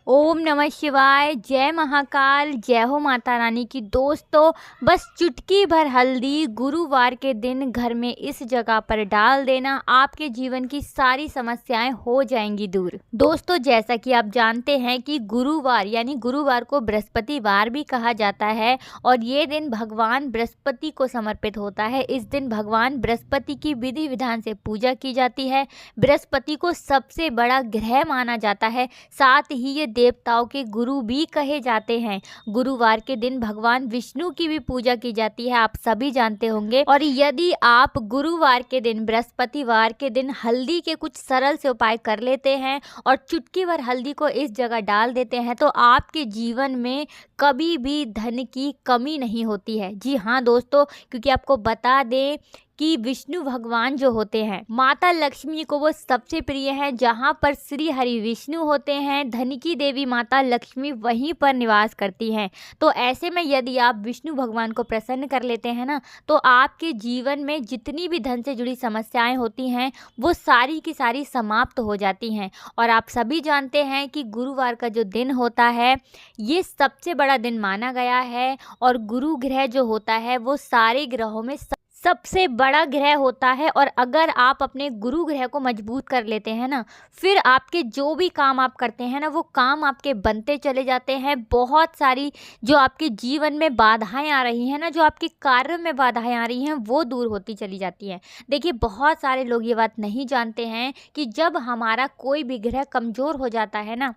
ओम नमः शिवाय। जय महाकाल। जय हो माता रानी की। दोस्तों, बस चुटकी भर हल्दी गुरुवार के दिन घर में इस जगह पर डाल देना, आपके जीवन की सारी समस्याएं हो जाएंगी दूर। दोस्तों, जैसा कि आप जानते हैं कि गुरुवार यानी गुरुवार को बृहस्पतिवार भी कहा जाता है और ये दिन भगवान बृहस्पति को समर्पित होता है। इस दिन भगवान बृहस्पति की विधि विधान से पूजा की जाती है। बृहस्पति को सबसे बड़ा ग्रह माना जाता है, साथ ही ये देवताओं के गुरु भी कहे जाते हैं। गुरुवार के दिन भगवान विष्णु की भी पूजा की जाती है, आप सभी जानते होंगे। और यदि आप गुरुवार के दिन बृहस्पतिवार के दिन हल्दी के कुछ सरल से उपाय कर लेते हैं और चुटकी भर हल्दी को इस जगह डाल देते हैं तो आपके जीवन में कभी भी धन की कमी नहीं होती है। जी हाँ दोस्तों, क्योंकि आपको बता दें कि विष्णु भगवान जो होते हैं, माता लक्ष्मी को वो सबसे प्रिय है। जहाँ पर श्री हरि विष्णु होते हैं, धन की देवी माता लक्ष्मी वहीं पर निवास करती हैं। तो ऐसे में यदि आप विष्णु भगवान को प्रसन्न कर लेते हैं ना, तो आपके जीवन में जितनी भी धन से जुड़ी समस्याएं होती हैं वो सारी की सारी समाप्त हो जाती हैं। और आप सभी जानते हैं कि गुरुवार का जो दिन होता है ये सबसे बड़ा दिन माना गया है और गुरु ग्रह जो होता है वो सारे ग्रहों में सबसे बड़ा ग्रह होता है। और अगर आप अपने गुरु ग्रह को मजबूत कर लेते हैं ना, फिर आपके जो भी काम आप करते हैं ना वो काम आपके बनते चले जाते हैं। बहुत सारी जो आपके जीवन में बाधाएं आ रही हैं ना, जो आपके कार्य में बाधाएं आ रही हैं वो दूर होती चली जाती हैं। देखिए, बहुत सारे लोग ये बात नहीं जानते हैं कि जब हमारा कोई भी ग्रह कमज़ोर हो जाता है ना,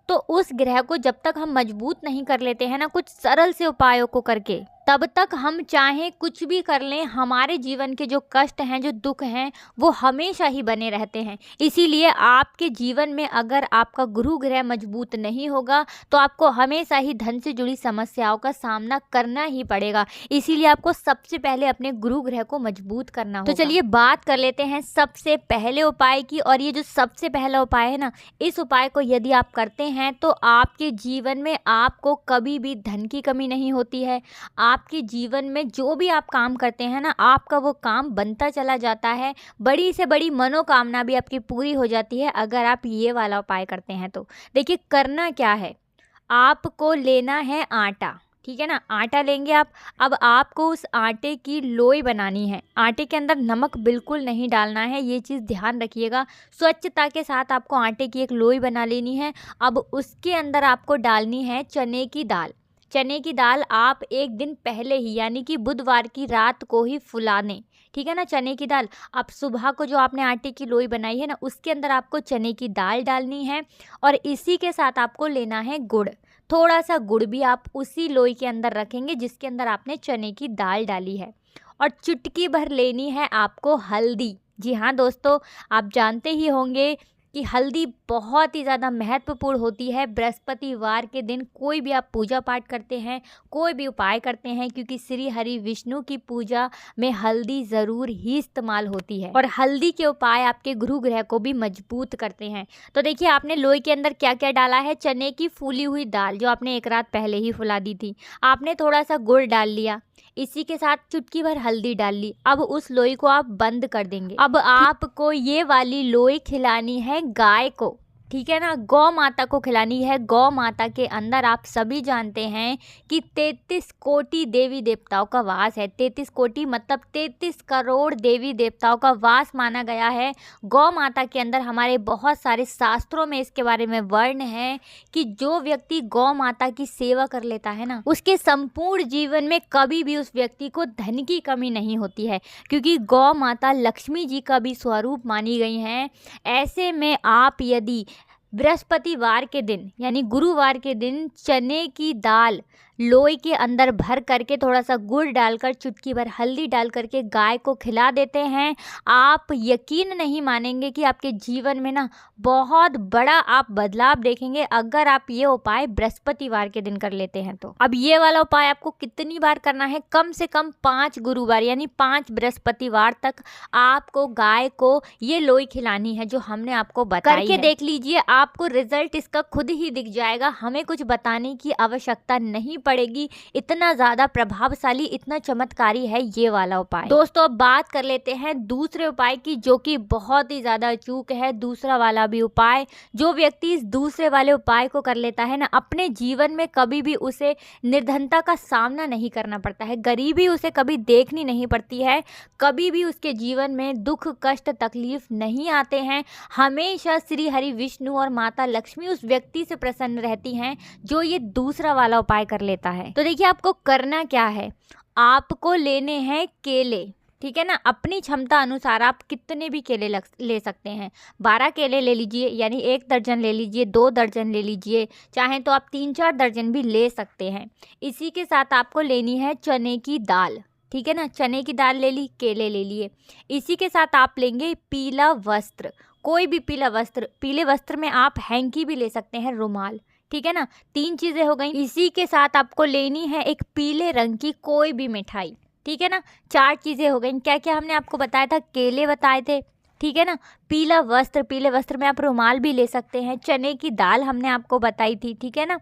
तो उस ग्रह को जब तक हम मजबूत नहीं कर लेते हैं ना कुछ सरल से उपायों को करके, तब तक हम चाहे कुछ भी कर लें, हमारे जीवन के जो कष्ट हैं, जो दुख हैं, वो हमेशा ही बने रहते हैं। इसीलिए आपके जीवन में अगर आपका गुरु ग्रह मजबूत नहीं होगा तो आपको हमेशा ही धन से जुड़ी समस्याओं का सामना करना ही पड़ेगा। इसीलिए आपको सबसे पहले अपने गुरु ग्रह को मजबूत करना होगा। तो चलिए बात कर लेते हैं सबसे पहले उपाय की। और ये जो सबसे पहला उपाय है ना, इस उपाय को यदि आप करते हैं तो आपके जीवन में आपको कभी भी धन की कमी नहीं होती है। आपके जीवन में जो भी आप काम करते हैं ना, आपका वो काम बनता चला जाता है। बड़ी से बड़ी मनोकामना भी आपकी पूरी हो जाती है अगर आप ये वाला उपाय करते हैं। तो देखिए, करना क्या है, आपको लेना है आटा, ठीक है ना। आटा लेंगे आप। अब आपको उस आटे की लोई बनानी है। आटे के अंदर नमक बिल्कुल नहीं डालना है, ये चीज़ ध्यान रखिएगा। स्वच्छता के साथ आपको आटे की एक लोई बना लेनी है। अब उसके अंदर आपको डालनी है चने की दाल। चने की दाल आप एक दिन पहले ही यानी कि बुधवार की रात को ही फुला दें, ठीक है ना। चने की दाल आप सुबह को जो आपने आटे की लोई बनाई है ना, उसके अंदर आपको चने की दाल डालनी है। और इसी के साथ आपको लेना है गुड़। थोड़ा सा गुड़ भी आप उसी लोई के अंदर रखेंगे जिसके अंदर आपने चने की दाल डाली है। और चुटकी भर लेनी है आपको हल्दी। जी हाँ दोस्तों, आप जानते ही होंगे कि हल्दी बहुत ही ज़्यादा महत्वपूर्ण होती है। बृहस्पतिवार के दिन कोई भी आप पूजा पाठ करते हैं, कोई भी उपाय करते हैं, क्योंकि श्री हरि विष्णु की पूजा में हल्दी ज़रूर ही इस्तेमाल होती है। और हल्दी के उपाय आपके गुरु ग्रह को भी मजबूत करते हैं। तो देखिए, आपने लोई के अंदर क्या क्या डाला है, चने की फूली हुई दाल जो आपने एक रात पहले ही फुला दी थी, आपने थोड़ा सा गुड़ डाल लिया, इसी के साथ चुटकी भर हल्दी डाल ली। अब उस लोई को आप बंद कर देंगे। अब आपको ये वाली लोई खिलानी है गाय को, ठीक है ना। गौ माता को खिलानी है। गौ माता के अंदर आप सभी जानते हैं कि 33 कोटि देवी देवताओं का वास है। 33 कोटि मतलब 33 करोड़ देवी देवताओं का वास माना गया है गौ माता के अंदर। हमारे बहुत सारे शास्त्रों में इसके बारे में वर्ण है कि जो व्यक्ति गौ माता की सेवा कर लेता है ना, उसके संपूर्ण जीवन में कभी भी उस व्यक्ति को धन की कमी नहीं होती है, क्योंकि गौ माता लक्ष्मी जी का भी स्वरूप मानी गई हैं। ऐसे में आप यदि बृहस्पतिवार के दिन यानी गुरुवार के दिन चने की दाल लोई के अंदर भर करके थोड़ा सा गुड़ डालकर चुटकी भर हल्दी डाल करके गाय को खिला देते हैं, आप यकीन नहीं मानेंगे कि आपके जीवन में ना बहुत बड़ा आप बदलाव देखेंगे अगर आप ये उपाय बृहस्पतिवार के दिन कर लेते हैं। तो अब ये वाला उपाय आपको कितनी बार करना है, कम से कम 5 गुरुवार यानी 5 बृहस्पतिवार तक आपको गाय को ये लोई खिलानी है जो हमने आपको बताई करके देख लीजिए, आपको रिजल्ट इसका खुद ही दिख जाएगा। हमें कुछ बताने की आवश्यकता नहीं पड़ेगी। इतना ज़्यादा प्रभावशाली, इतना चमत्कारी है ये वाला उपाय। दोस्तों अब बात कर लेते हैं दूसरे उपाय की, जो कि बहुत ही ज़्यादा अचूक है। दूसरा वाला भी उपाय, जो व्यक्ति इस दूसरे वाले उपाय को कर लेता है ना, अपने जीवन में कभी भी उसे निर्धनता का सामना नहीं करना पड़ता है, गरीबी उसे कभी देखनी नहीं पड़ती है, कभी भी उसके जीवन में दुख कष्ट तकलीफ नहीं आते हैं। हमेशा श्री हरि विष्णु और माता लक्ष्मी उस व्यक्ति से प्रसन्न रहती हैं जो ये दूसरा वाला उपाय कर लेता है। तो देखिए आपको करना क्या है, आपको लेने हैं केले, ठीक है ना। अपनी क्षमता अनुसार आप कितने भी केले ले सकते हैं। 12 केले ले लीजिए, यानी 1 दर्जन ले लीजिए, 2 दर्जन ले लीजिए, चाहें तो आप 3-4 दर्जन भी ले सकते हैं। इसी के साथ आपको लेनी है चने की दाल, ठीक है ना। चने की दाल ले ली, केले ले लिए। इसी के साथ आप लेंगे पीला वस्त्र, कोई भी पीला वस्त्र। पीले वस्त्र में आप हैंकी भी ले सकते हैं, रुमाल, ठीक है ना। 3 चीज़ें हो गई। इसी के साथ आपको लेनी है एक पीले रंग की कोई भी मिठाई, ठीक है ना। 4 चीज़ें हो गई। क्या क्या हमने आपको बताया था, केले बताए थे, ठीक है ना। पीला वस्त्र, पीले वस्त्र में आप रुमाल भी ले सकते हैं। चने की दाल हमने आपको बताई थी, ठीक है ना।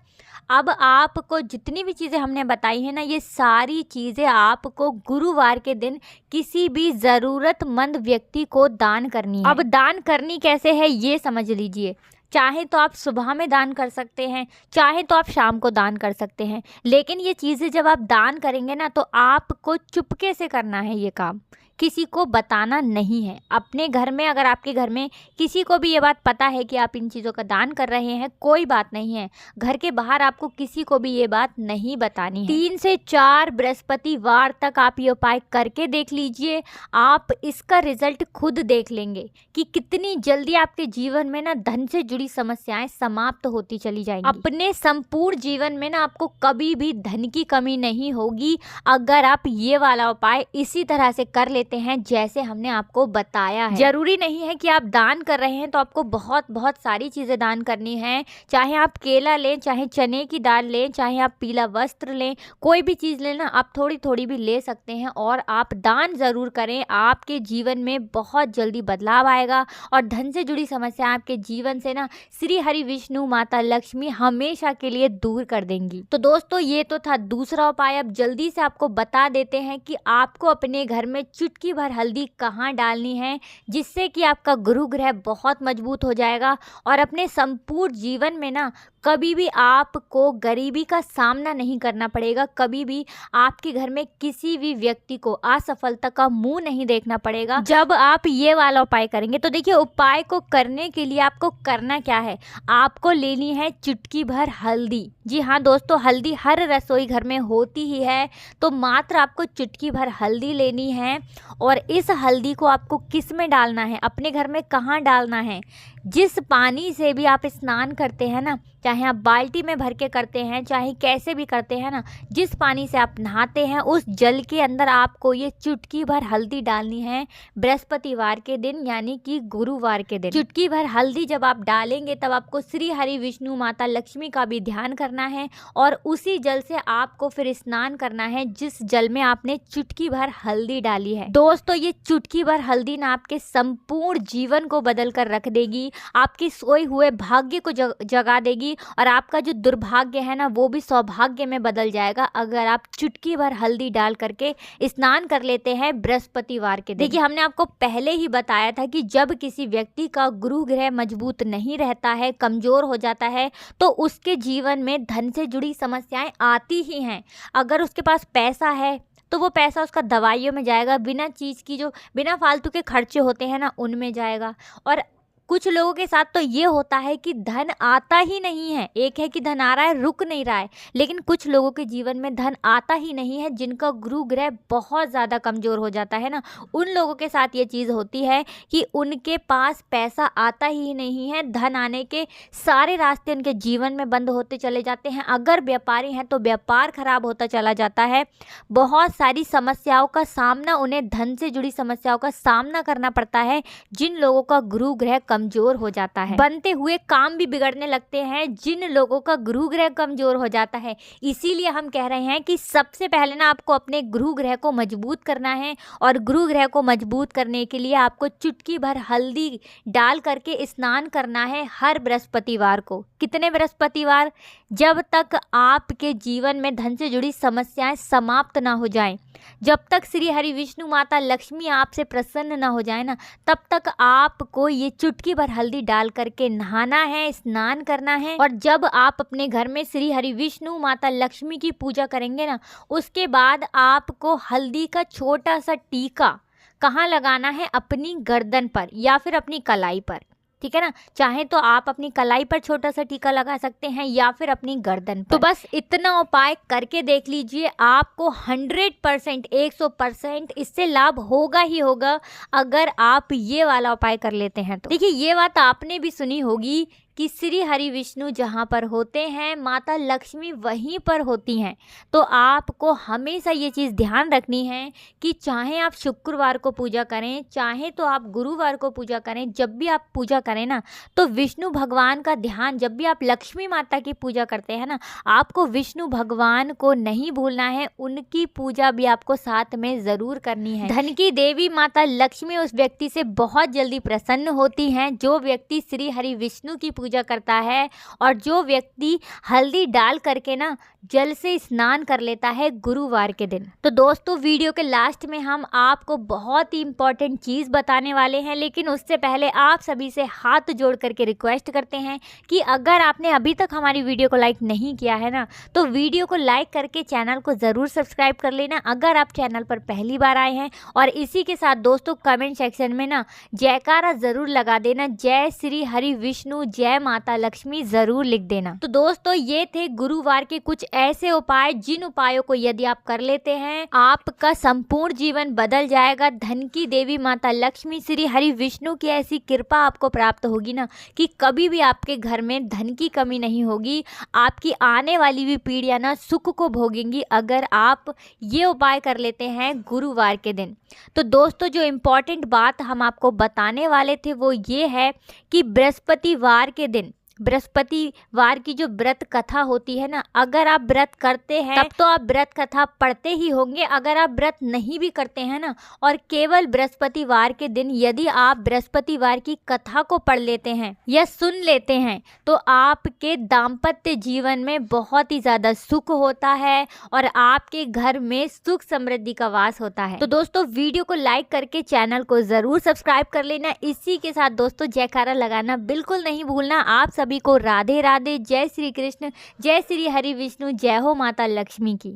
अब आपको जितनी भी चीज़ें हमने बताई हैं ना, ये सारी चीज़ें आपको गुरुवार के दिन किसी भी ज़रूरतमंद व्यक्ति को दान करनी है। अब दान करनी कैसे है ये समझ लीजिए। चाहे तो आप सुबह में दान कर सकते हैं, चाहे तो आप शाम को दान कर सकते हैं, लेकिन ये चीज़ें जब आप दान करेंगे ना, तो आपको चुपके से करना है ये काम, किसी को बताना नहीं है। अपने घर में, अगर आपके घर में किसी को भी ये बात पता है कि आप इन चीज़ों का दान कर रहे हैं, कोई बात नहीं है। घर के बाहर आपको किसी को भी ये बात नहीं बतानी है। 3 से 4 बृहस्पतिवार तक आप ये उपाय करके देख लीजिए। आप इसका रिजल्ट खुद देख लेंगे कि कितनी जल्दी आपके जीवन में ना धन से जुड़ी समस्याएं समाप्त होती चली जाएंगी। अपने संपूर्ण जीवन में ना आपको कभी भी धन की कमी नहीं होगी, अगर आप ये वाला उपाय इसी तरह से कर लेते हैं जैसे हमने आपको बताया है। जरूरी नहीं है कि आप दान कर रहे हैं तो आपको बहुत बहुत सारी चीजें दान करनी है। चाहे आप केला लें, चाहे चने की दाल लें, चाहे आप पीला वस्त्र लें, कोई भी चीज लेना, आप थोड़ी थोड़ी भी ले सकते हैं और आप दान जरूर करें। आपके जीवन में बहुत जल्दी बदलाव आएगा और धन से जुड़ी समस्या आपके जीवन से ना श्री हरि विष्णु माता लक्ष्मी हमेशा के लिए दूर कर देंगी। तो दोस्तों ये तो था दूसरा उपाय। अब जल्दी से आपको बता देते हैं कि आपको अपने घर में चुटकी भर हल्दी कहाँ डालनी है, जिससे कि आपका गुरु ग्रह बहुत मजबूत हो जाएगा और अपने संपूर्ण जीवन में ना कभी भी आपको गरीबी का सामना नहीं करना पड़ेगा। कभी भी आपके घर में किसी भी व्यक्ति को असफलता का मुंह नहीं देखना पड़ेगा जब आप ये वाला उपाय करेंगे। तो देखिए उपाय को करने के लिए आपको करना क्या है, आपको लेनी है चुटकी भर हल्दी। जी हाँ दोस्तों, हल्दी हर रसोई घर में होती ही है, तो मात्र आपको चुटकी भर हल्दी लेनी है। और इस हल्दी को आपको किस में डालना है, अपने घर में कहाँ डालना है, जिस पानी से भी आप स्नान करते हैं ना, चाहे आप बाल्टी में भर के करते हैं, चाहे कैसे भी करते हैं ना, जिस पानी से आप नहाते हैं उस जल के अंदर आपको ये चुटकी भर हल्दी डालनी है बृहस्पतिवार के दिन, यानी कि गुरुवार के दिन। चुटकी भर हल्दी जब आप डालेंगे तब आपको श्री हरि विष्णु माता लक्ष्मी का भी ध्यान करना है और उसी जल से आपको फिर स्नान करना है जिस जल में आपने चुटकी भर हल्दी डाली है। दोस्तों ये चुटकी भर हल्दी ना आपके संपूर्ण जीवन को बदल कर रख देगी, आपके सोए हुए भाग्य को जगा देगी और आपका जो दुर्भाग्य है ना वो भी सौभाग्य में बदल जाएगा अगर आप चुटकी भर हल्दी डाल करके स्नान कर लेते हैं बृहस्पतिवार के दिन। देखिए हमने आपको पहले ही बताया था कि जब किसी व्यक्ति का गुरु ग्रह मजबूत नहीं रहता है, कमजोर हो जाता है, तो उसके जीवन में धन से जुड़ी समस्याएं आती ही हैं। अगर उसके पास पैसा है तो वो पैसा उसका दवाइयों में जाएगा, बिना चीज़ की जो बिना फालतू के खर्चे होते हैं ना उनमें जाएगा। और कुछ लोगों के साथ तो ये होता है कि धन आता ही नहीं है। एक है कि धन आ रहा है, रुक नहीं रहा है, लेकिन कुछ लोगों के जीवन में धन आता ही नहीं है जिनका गुरु ग्रह बहुत ज़्यादा कमज़ोर हो जाता है ना, उन लोगों के साथ ये चीज़ होती है कि उनके पास पैसा आता ही नहीं है, धन आने के सारे रास्ते उनके जीवन में बंद होते चले जाते हैं। अगर व्यापारी हैं तो व्यापार खराब होता चला जाता है। बहुत सारी समस्याओं का सामना, उन्हें धन से जुड़ी समस्याओं का सामना करना पड़ता है जिन लोगों का गुरु ग्रह कमजोर हो जाता है। बनते हुए काम भी बिगड़ने लगते हैं जिन लोगों का गुरु ग्रह कमजोर हो जाता है। इसीलिए हम कह रहे हैं कि सबसे पहले ना आपको अपने गुरु ग्रह को मजबूत करना है, और गुरु ग्रह को मजबूत करने के लिए आपको चुटकी भर हल्दी डाल करके स्नान करना है हर बृहस्पतिवार को। कितने बृहस्पतिवार? जब तक आपके जीवन में धन से जुड़ी समस्याएं समाप्त ना हो जाएं, जब तक श्री हरि विष्णु माता लक्ष्मी आपसे प्रसन्न ना हो जाए ना, तब तक आपको ये चुटकी भर हल्दी डाल करके नहाना है, स्नान करना है। और जब आप अपने घर में श्री हरि विष्णु माता लक्ष्मी की पूजा करेंगे ना, उसके बाद आपको हल्दी का छोटा सा टीका कहाँ लगाना है? अपनी गर्दन पर या फिर अपनी कलाई पर, ठीक है ना। चाहे तो आप अपनी कलाई पर छोटा सा टीका लगा सकते हैं या फिर अपनी गर्दन पर। तो बस इतना उपाय करके देख लीजिए, आपको 100% 100% इससे लाभ होगा ही होगा अगर आप ये वाला उपाय कर लेते हैं तो। देखिए, ये बात आपने भी सुनी होगी कि श्री हरि विष्णु जहाँ पर होते हैं माता लक्ष्मी वहीं पर होती हैं। तो आपको हमेशा ये चीज़ ध्यान रखनी है कि चाहे आप शुक्रवार को पूजा करें, चाहे तो आप गुरुवार को पूजा करें, जब भी आप पूजा करें ना, तो विष्णु भगवान का ध्यान, जब भी आप लक्ष्मी माता की पूजा करते हैं ना, आपको विष्णु भगवान को नहीं भूलना है, उनकी पूजा भी आपको साथ में ज़रूर करनी है। धन की देवी माता लक्ष्मी उस व्यक्ति से बहुत जल्दी प्रसन्न होती हैं जो व्यक्ति श्री हरि विष्णु की पूजा करता है और जो व्यक्ति हल्दी डाल करके ना जल से स्नान कर लेता है गुरुवार के दिन। तो दोस्तों, वीडियो के लास्ट में हम आपको बहुत ही इंपॉर्टेंट चीज़ बताने वाले हैं, लेकिन उससे पहले आप सभी से हाथ जोड़ करके रिक्वेस्ट करते हैं कि अगर आपने अभी तक हमारी वीडियो को लाइक नहीं किया है ना, तो वीडियो को लाइक करके चैनल को ज़रूर सब्सक्राइब कर लेना अगर आप चैनल पर पहली बार आए हैं। और इसी के साथ दोस्तों, कमेंट सेक्शन में ना जयकारा ज़रूर लगा देना, जय श्री हरि विष्णु, जय माता लक्ष्मी ज़रूर लिख देना। तो दोस्तों, ये थे गुरुवार के कुछ ऐसे उपाय जिन उपायों को यदि आप कर लेते हैं आपका संपूर्ण जीवन बदल जाएगा। धन की देवी माता लक्ष्मी, श्री हरि विष्णु की ऐसी कृपा आपको प्राप्त होगी ना कि कभी भी आपके घर में धन की कमी नहीं होगी। आपकी आने वाली भी पीढ़ियां ना सुख को भोगेंगी अगर आप ये उपाय कर लेते हैं गुरुवार के दिन। तो दोस्तों, जो इम्पोर्टेंट बात हम आपको बताने वाले थे वो ये है कि बृहस्पतिवार के दिन, बृहस्पतिवार की जो व्रत कथा होती है ना, अगर आप व्रत करते हैं तब तो आप व्रत कथा पढ़ते ही होंगे। अगर आप व्रत नहीं भी करते हैं ना और केवल बृहस्पतिवार के दिन यदि आप बृहस्पतिवार की कथा को पढ़ लेते हैं या सुन लेते हैं तो आपके दाम्पत्य जीवन में बहुत ही ज़्यादा सुख होता है और आपके घर में सुख समृद्धि का वास होता है। तो दोस्तों, वीडियो को लाइक करके चैनल को ज़रूर सब्सक्राइब कर लेना। इसी के साथ दोस्तों, जयकारा लगाना बिल्कुल नहीं भूलना। आप सभी को राधे राधे, जय श्री कृष्ण, जय श्री हरि विष्णु, जय हो माता लक्ष्मी की।